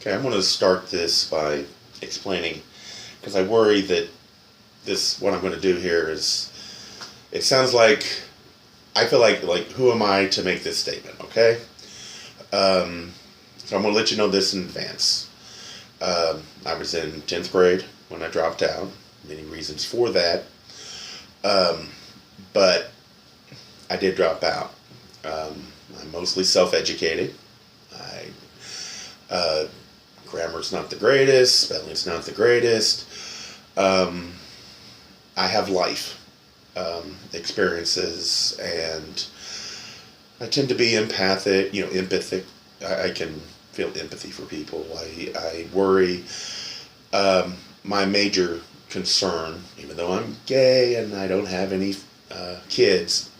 Okay, I'm going to start this by explaining, because I worry that what I'm going to do here is, it sounds like, I feel like who am I to make this statement, okay? So I'm going to let you know this in advance. I was in 10th grade when I dropped out. Many reasons for that. But I did drop out. I'm mostly self-educated. Grammar's not the greatest, spelling's not the greatest. I have life experiences, and I tend to be empathic. I can feel empathy for people. I worry. My major concern, even though I'm gay and I don't have any kids,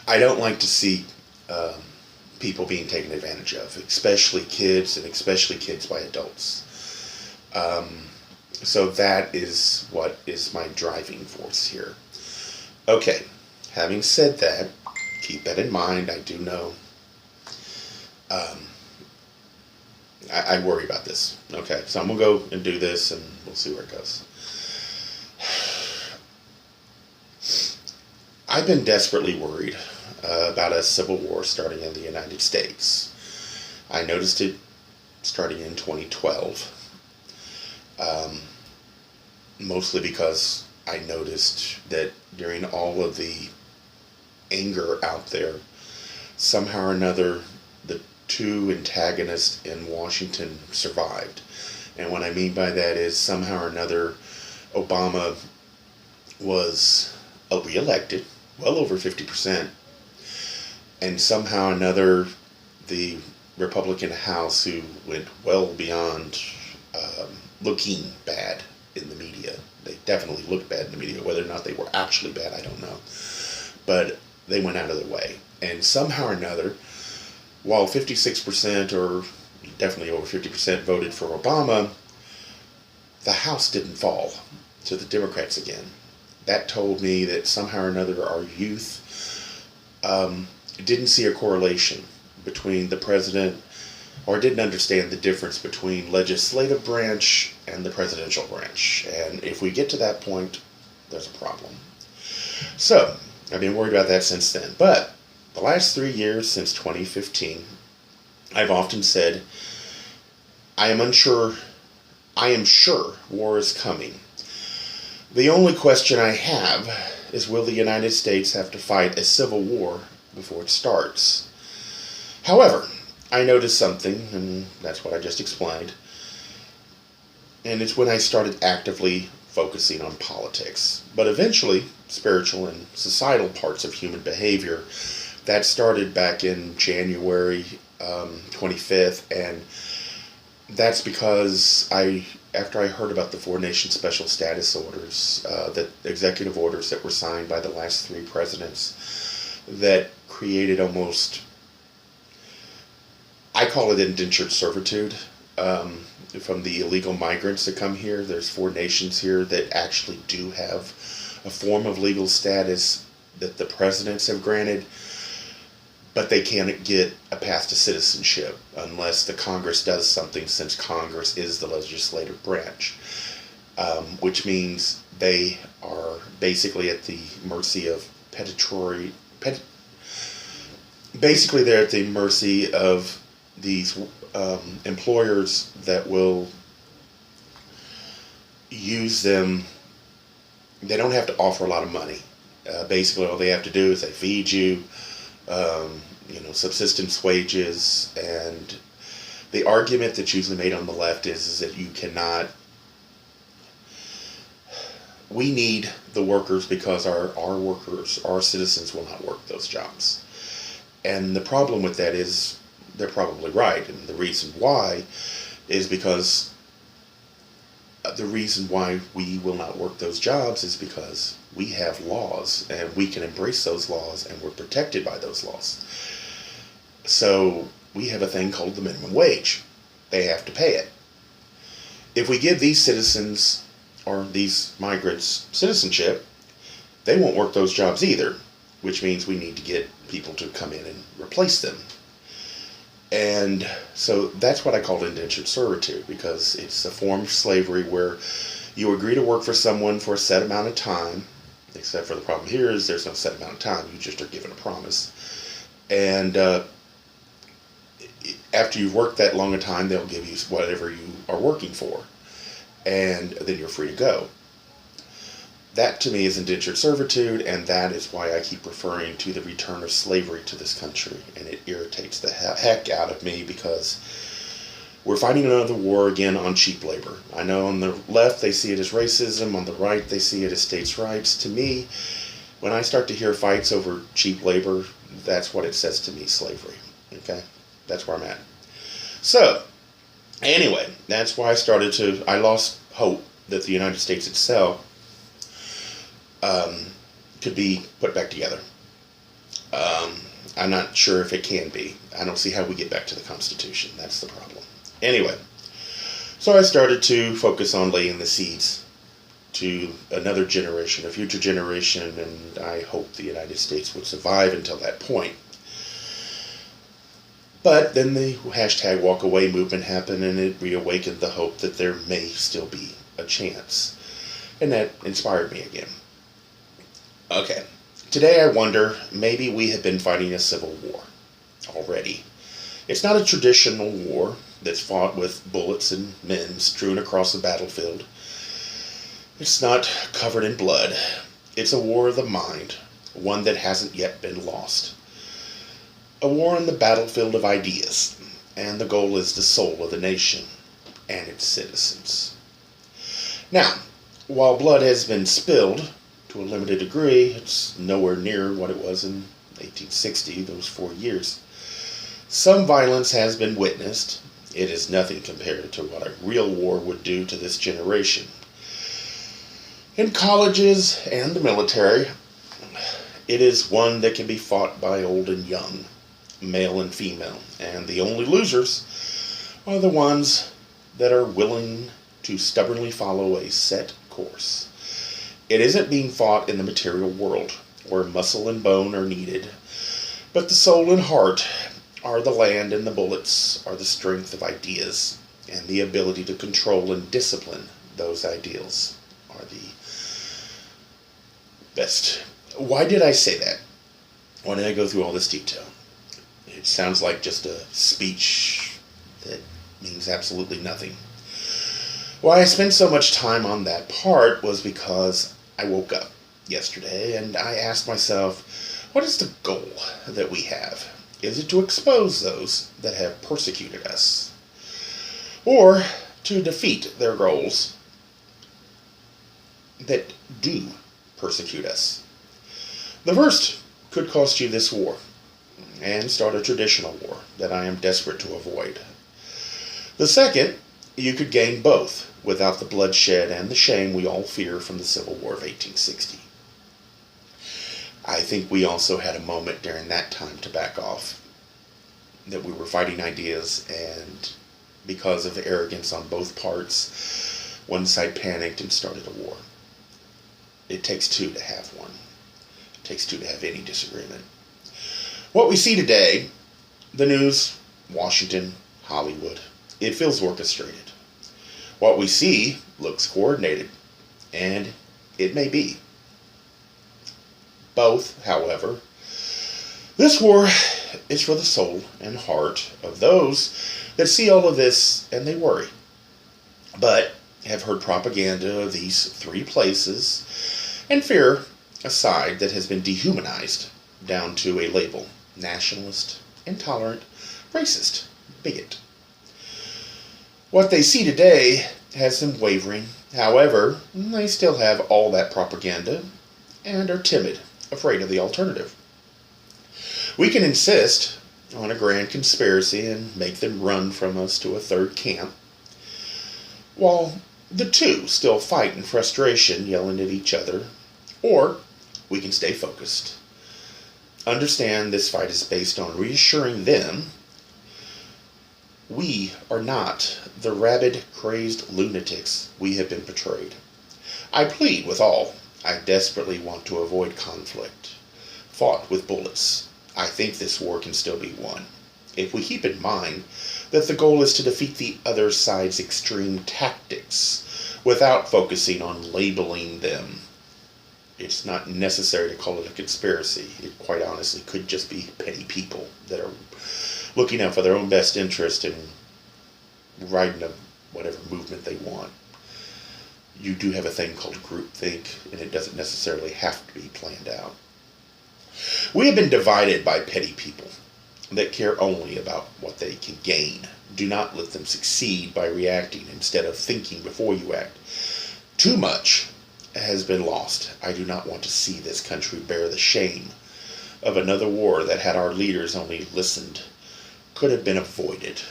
I don't like to see people being taken advantage of, especially kids, and especially kids by adults. So that is what is my driving force here. Okay, having said that, keep that in mind. I do know I worry about this. Okay, so I'm going to go and do this, and we'll see where it goes. I've been desperately worried about a civil war starting in the United States. I noticed it starting in 2012, mostly because I noticed that during all of the anger out there, somehow or another, the two antagonists in Washington survived. And what I mean by that is, somehow or another, Obama was re-elected, well over 50%, and somehow or another, the Republican House, who went well beyond looking bad in the media. They definitely looked bad in the media. Whether or not they were actually bad, I don't know. But they went out of their way. And somehow or another, while 56%, or definitely over 50%, voted for Obama, the House didn't fall to the Democrats again. That told me that somehow or another our youth didn't see a correlation between the president, or didn't understand the difference between legislative branch and the presidential branch. And if we get to that point, there's a problem. So, I've been worried about that since then. But the last 3 years, since 2015, I've often said, I am sure war is coming. The only question I have is, will the United States have to fight a civil war before it starts? However, I noticed something, and that's what I just explained, and it's when I started actively focusing on politics, but eventually spiritual and societal parts of human behavior. That started back in January 25th, and that's because after I heard about the 4 nation special status orders, the executive orders that were signed by the last 3 presidents, that created almost, I call it indentured servitude, from the illegal migrants that come here. There's 4 nations here that actually do have a form of legal status that the presidents have granted, but they can't get a path to citizenship unless the Congress does something, since Congress is the legislative branch, which means they are basically at the mercy of basically they're at the mercy of these employers that will use them. They don't have to offer a lot of money. Basically, all they have to do is they feed you, subsistence wages. And the argument that's usually made on the left is that you cannot. We need the workers because our workers, our citizens, will not work those jobs. And the problem with that is, they're probably right, and the reason why is because the reason why we will not work those jobs is because we have laws, and we can embrace those laws, and we're protected by those laws. So we have a thing called the minimum wage. They have to pay it. If we give these citizens, or these migrants, citizenship, they won't work those jobs either, which means we need to get people to come in and replace them. And so that's what I call indentured servitude, because it's a form of slavery where you agree to work for someone for a set amount of time, except for the problem here is there's no set amount of time. You just are given a promise. And after you've worked that long a time, they'll give you whatever you are working for. And then you're free to go. That to me is indentured servitude, and that is why I keep referring to the return of slavery to this country. And it irritates the heck out of me, because we're fighting another war again on cheap labor. I know on the left they see it as racism, on the right they see it as states' rights. To me, when I start to hear fights over cheap labor, that's what it says to me, slavery. Okay? That's where I'm at. So, anyway, that's why I lost hope that the United States itself could be put back together. I'm not sure if it can be. I don't see how we get back to the Constitution. That's the problem. Anyway, so I started to focus on laying the seeds to another generation, a future generation, and I hope the United States would survive until that point. But then the hashtag walk away movement happened, and it reawakened the hope that there may still be a chance. And that inspired me again. Okay, today I wonder, maybe we have been fighting a civil war already. It's not a traditional war that's fought with bullets and men strewn across the battlefield. It's not covered in blood. It's a war of the mind, one that hasn't yet been lost. A war on the battlefield of ideas, and the goal is the soul of the nation and its citizens. Now, while blood has been spilled, to a limited degree, it's nowhere near what it was in 1860, those 4 years. Some violence has been witnessed. It is nothing compared to what a real war would do to this generation. In colleges and the military, it is one that can be fought by old and young, male and female, and the only losers are the ones that are willing to stubbornly follow a set course. It isn't being fought in the material world, where muscle and bone are needed, but the soul and heart are the land, and the bullets are the strength of ideas, and the ability to control and discipline those ideals are the best. Why did I say that? Why did I go through all this detail? It sounds like just a speech that means absolutely nothing. Why I spent so much time on that part was because I woke up yesterday and I asked myself, what is the goal that we have? Is it to expose those that have persecuted us, or to defeat their goals that do persecute us? The first could cost you this war and start a traditional war that I am desperate to avoid. The second, you could gain both without the bloodshed and the shame we all fear from the Civil War of 1860. I think we also had a moment during that time to back off, that we were fighting ideas, and because of arrogance on both parts, one side panicked and started a war. It takes two to have one. It takes two to have any disagreement. What we see today, the news, Washington, Hollywood, it feels orchestrated. What we see looks coordinated, and it may be. Both, however, this war is for the soul and heart of those that see all of this and they worry, but have heard propaganda of these three places and fear a side that has been dehumanized down to a label: nationalist, intolerant, racist, bigot. What they see today has them wavering. However, they still have all that propaganda and are timid, afraid of the alternative. We can insist on a grand conspiracy and make them run from us to a third camp, while the two still fight in frustration, yelling at each other, or we can stay focused. Understand this fight is based on reassuring them we are not the rabid, crazed lunatics we have been portrayed. I plead with all. I desperately want to avoid conflict, fought with bullets. I think this war can still be won. if we keep in mind that the goal is to defeat the other side's extreme tactics without focusing on labeling them. It's not necessary to call it a conspiracy. It quite honestly could just be petty people that are looking out for their own best interest and riding a whatever movement they want. You do have a thing called groupthink, and it doesn't necessarily have to be planned out. We have been divided by petty people that care only about what they can gain. Do not let them succeed by reacting instead of thinking before you act. Too much has been lost. I do not want to see this country bear the shame of another war that, had our leaders only listened, could have been avoided.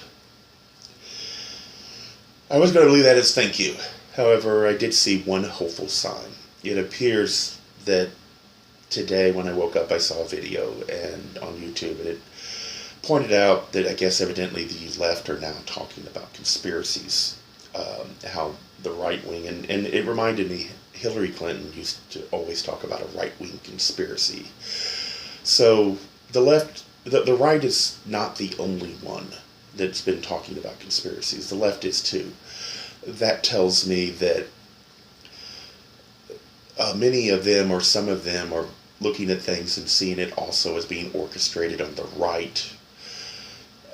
I was going to leave that as thank you. However, I did see one hopeful sign. It appears that today when I woke up I saw a video and on YouTube, and it pointed out that I guess evidently the left are now talking about conspiracies, how the right wing, and it reminded me, Hillary Clinton used to always talk about a right-wing conspiracy. So the left, the right is not the only one that's been talking about conspiracies. The left is too. That tells me that many of them, or some of them, are looking at things and seeing it also as being orchestrated on the right,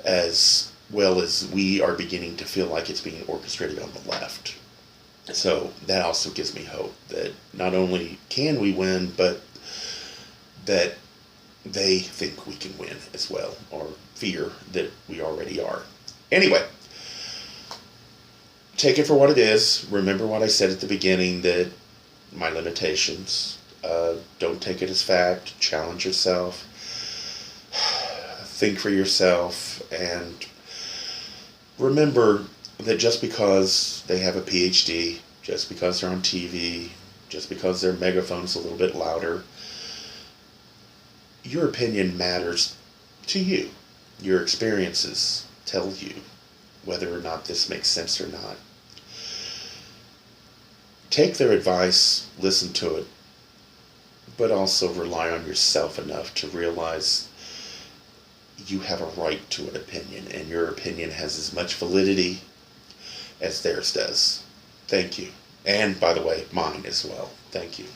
as well as we are beginning to feel like it's being orchestrated on the left. So that also gives me hope that not only can we win, but that they think we can win as well, or fear that we already are. Anyway, take it for what it is. Remember what I said at the beginning, that my limitations. Don't take it as fact. Challenge yourself. Think for yourself. And remember that just because they have a PhD, just because they're on TV, just because their megaphone's a little bit louder, your opinion matters to you. Your experiences tell you whether or not this makes sense or not. Take their advice, listen to it, but also rely on yourself enough to realize you have a right to an opinion, and your opinion has as much validity as theirs does. Thank you. And, by the way, mine as well. Thank you.